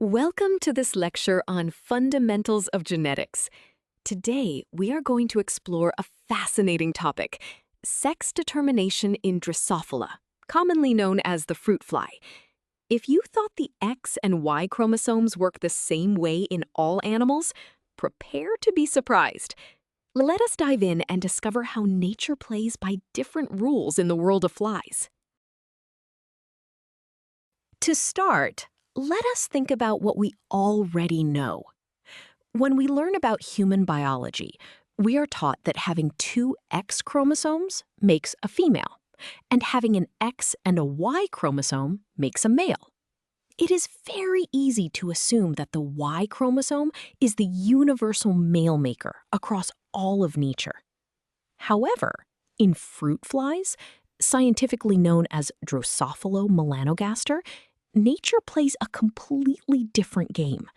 Welcome to this lecture on fundamentals of genetics. Today, we are going to explore a fascinating topic, sex determination in Drosophila, commonly known as the fruit fly. If you thought the X and Y chromosomes work the same way in all animals, prepare to be surprised. Let us dive in and discover how nature plays by different rules in the world of flies. To start, let us think about what we already know. When we learn about human biology, we are taught that having two X chromosomes makes a female, and having an X and a Y chromosome makes a male. It is very easy to assume that the Y chromosome is the universal male maker across all of nature. However, in fruit flies, scientifically known as Drosophila melanogaster, nature plays a completely different game.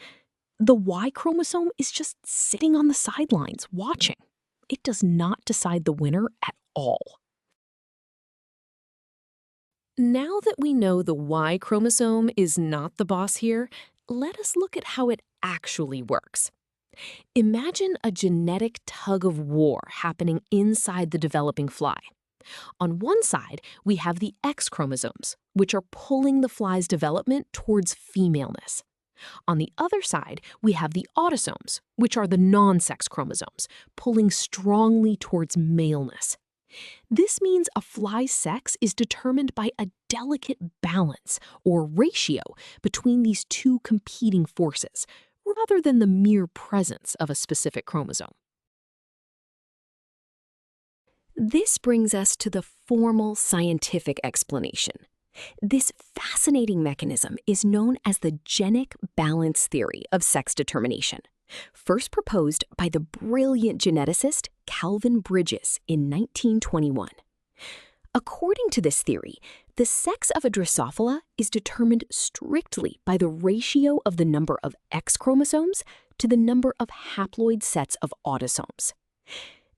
The Y chromosome is just sitting on the sidelines, watching. It does not decide the winner at all. Now that we know the Y chromosome is not the boss here, let us look at how it actually works. Imagine a genetic tug of war happening inside the developing fly. On one side, we have the X chromosomes, which are pulling the fly's development towards femaleness. On the other side, we have the autosomes, which are the non-sex chromosomes, pulling strongly towards maleness. This means a fly's sex is determined by a delicate balance, or ratio, between these two competing forces, rather than the mere presence of a specific chromosome. This brings us to the formal scientific explanation. This fascinating mechanism is known as the genic balance theory of sex determination, first proposed by the brilliant geneticist Calvin Bridges in 1921. According to this theory, the sex of a Drosophila is determined strictly by the ratio of the number of X chromosomes to the number of haploid sets of autosomes.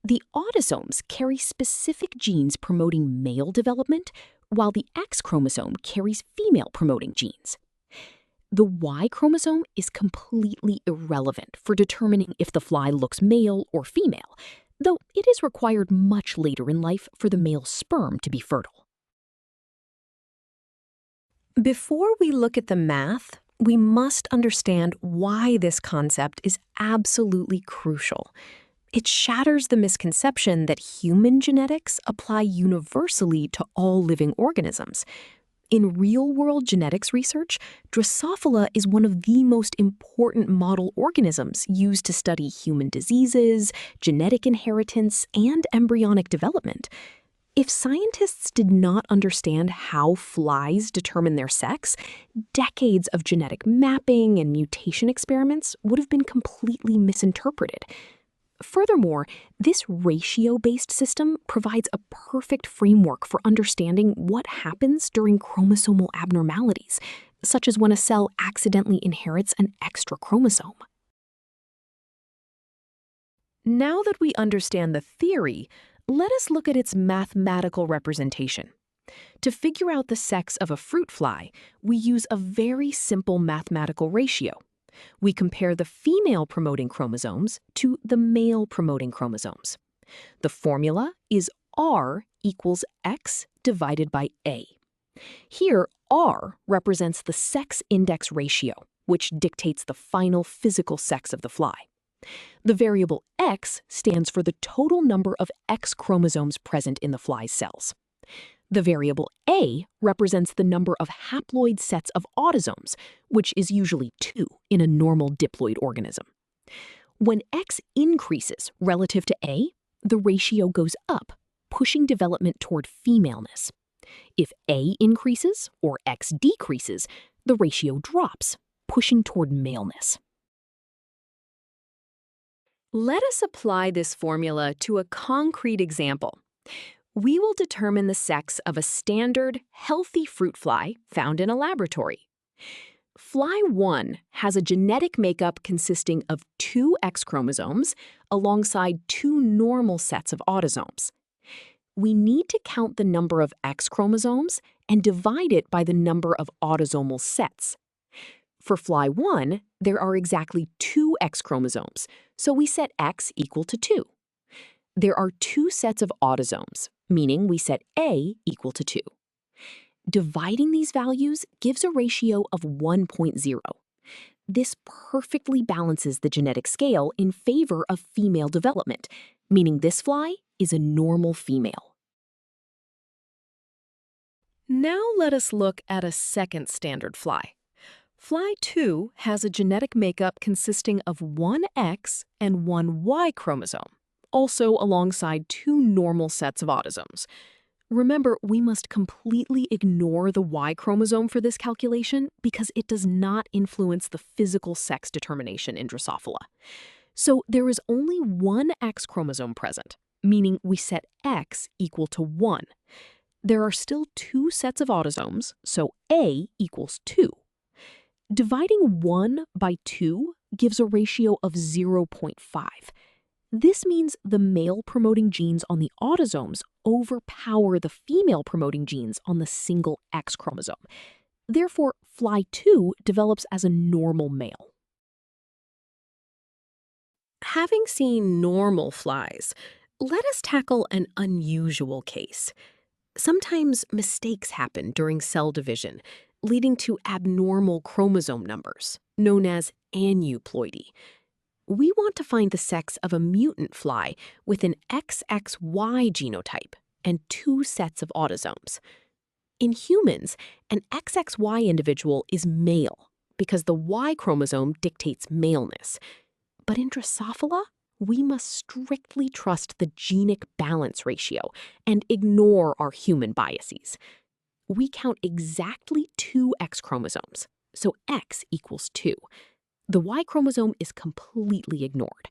The autosomes carry specific genes promoting male development, while the X chromosome carries female-promoting genes. The Y chromosome is completely irrelevant for determining if the fly looks male or female, though it is required much later in life for the male sperm to be fertile. Before we look at the math, we must understand why this concept is absolutely crucial. It shatters the misconception that human genetics apply universally to all living organisms. In real-world genetics research, Drosophila is one of the most important model organisms used to study human diseases, genetic inheritance, and embryonic development. If scientists did not understand how flies determine their sex, decades of genetic mapping and mutation experiments would have been completely misinterpreted. Furthermore, this ratio-based system provides a perfect framework for understanding what happens during chromosomal abnormalities, such as when a cell accidentally inherits an extra chromosome. Now that we understand the theory, let us look at its mathematical representation. To figure out the sex of a fruit fly, we use a very simple mathematical ratio. We compare the female-promoting chromosomes to the male-promoting chromosomes. The formula is R equals X divided by A. Here, R represents the sex index ratio, which dictates the final physical sex of the fly. The variable X stands for the total number of X chromosomes present in the fly's cells. The variable A represents the number of haploid sets of autosomes, which is usually 2 in a normal diploid organism. When X increases relative to A, the ratio goes up, pushing development toward femaleness. If A increases or X decreases, the ratio drops, pushing toward maleness. Let us apply this formula to a concrete example. We will determine the sex of a standard, healthy fruit fly found in a laboratory. Fly 1 has a genetic makeup consisting of 2 X chromosomes alongside 2 normal sets of autosomes. We need to count the number of X chromosomes and divide it by the number of autosomal sets. For fly 1, there are exactly 2 X chromosomes, so we set X equal to 2. There are 2 sets of autosomes, meaning we set A equal to 2. Dividing these values gives a ratio of 1.0. This perfectly balances the genetic scale in favor of female development, meaning this fly is a normal female. Now let us look at a second standard fly. Fly 2 has a genetic makeup consisting of 1 X and 1 Y chromosome, also alongside 2 normal sets of autosomes. Remember, we must completely ignore the Y chromosome for this calculation because it does not influence the physical sex determination in Drosophila. So there is only 1 X chromosome present, meaning we set X equal to 1. There are still 2 sets of autosomes, so A equals 2. Dividing 1 by 2 gives a ratio of 0.5. This means the male-promoting genes on the autosomes overpower the female-promoting genes on the single X chromosome. Therefore, fly 2 develops as a normal male. Having seen normal flies, let us tackle an unusual case. Sometimes mistakes happen during cell division, leading to abnormal chromosome numbers, known as aneuploidy. We want to find the sex of a mutant fly with an XXY genotype and 2 sets of autosomes. In humans, an XXY individual is male because the Y chromosome dictates maleness. But in Drosophila, we must strictly trust the genic balance ratio and ignore our human biases. We count exactly 2 X chromosomes, so X equals 2. The Y chromosome is completely ignored.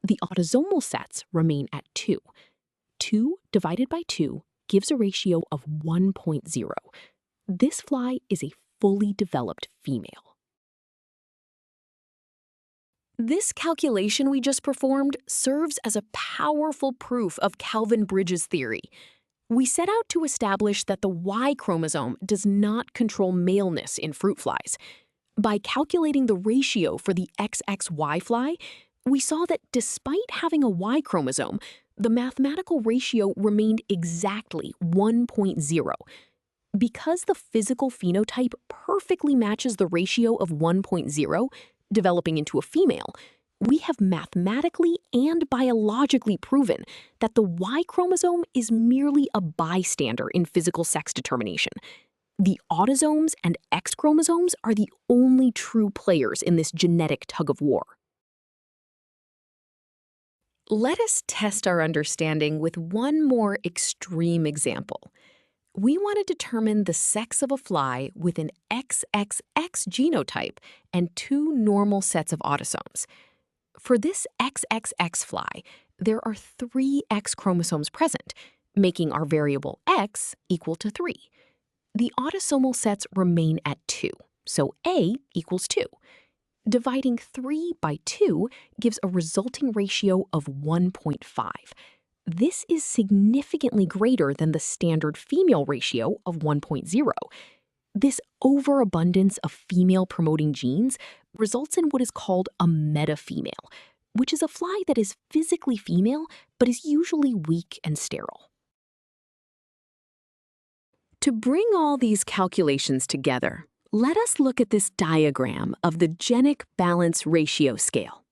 The autosomal sets remain at 2. 2 divided by 2 gives a ratio of 1.0. This fly is a fully developed female. This calculation we just performed serves as a powerful proof of Kelvin-Bridges theory. We set out to establish that the Y chromosome does not control maleness in fruit flies. By calculating the ratio for the XXY fly, we saw that despite having a Y chromosome, the mathematical ratio remained exactly 1.0. Because the physical phenotype perfectly matches the ratio of 1.0, developing into a female, we have mathematically and biologically proven that the Y chromosome is merely a bystander in physical sex determination. The autosomes and X chromosomes are the only true players in this genetic tug-of-war. Let us test our understanding with one more extreme example. We want to determine the sex of a fly with an XXX genotype and 2 normal sets of autosomes. For this XXX fly, there are 3 X chromosomes present, making our variable X equal to 3. The autosomal sets remain at 2, so A equals 2. Dividing 3 by 2 gives a resulting ratio of 1.5. This is significantly greater than the standard female ratio of 1.0. This overabundance of female-promoting genes results in what is called a metafemale, which is a fly that is physically female but is usually weak and sterile. To bring all these calculations together, let us look at this diagram of the genic balance ratio scale.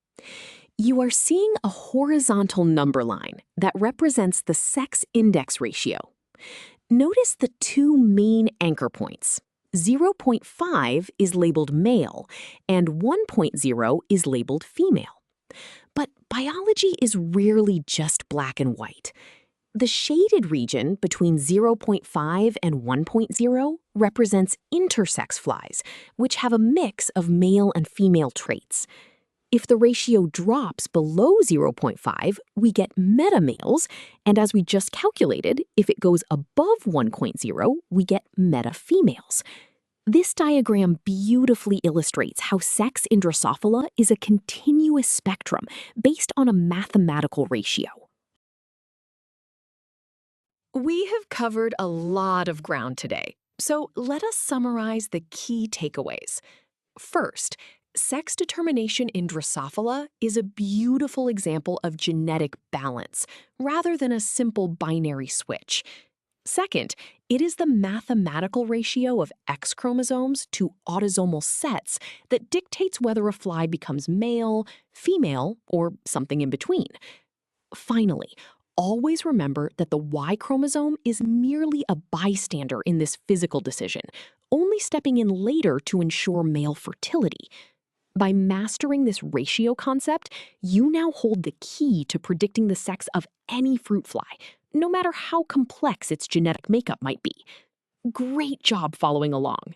You are seeing a horizontal number line that represents the sex index ratio. Notice the 2 main anchor points. 0.5 is labeled male, and 1.0 is labeled female. But biology is rarely just black and white. The shaded region between 0.5 and 1.0 represents intersex flies, which have a mix of male and female traits. If the ratio drops below 0.5, we get metamales, and as we just calculated, if it goes above 1.0, we get metafemales. This diagram beautifully illustrates how sex in Drosophila is a continuous spectrum based on a mathematical ratio. We have covered a lot of ground today, so let us summarize the key takeaways. First, sex determination in Drosophila is a beautiful example of genetic balance, rather than a simple binary switch. Second, it is the mathematical ratio of X chromosomes to autosomal sets that dictates whether a fly becomes male, female, or something in between. Finally, always remember that the Y chromosome is merely a bystander in this physical decision, only stepping in later to ensure male fertility. By mastering this ratio concept, you now hold the key to predicting the sex of any fruit fly, no matter how complex its genetic makeup might be. Great job following along.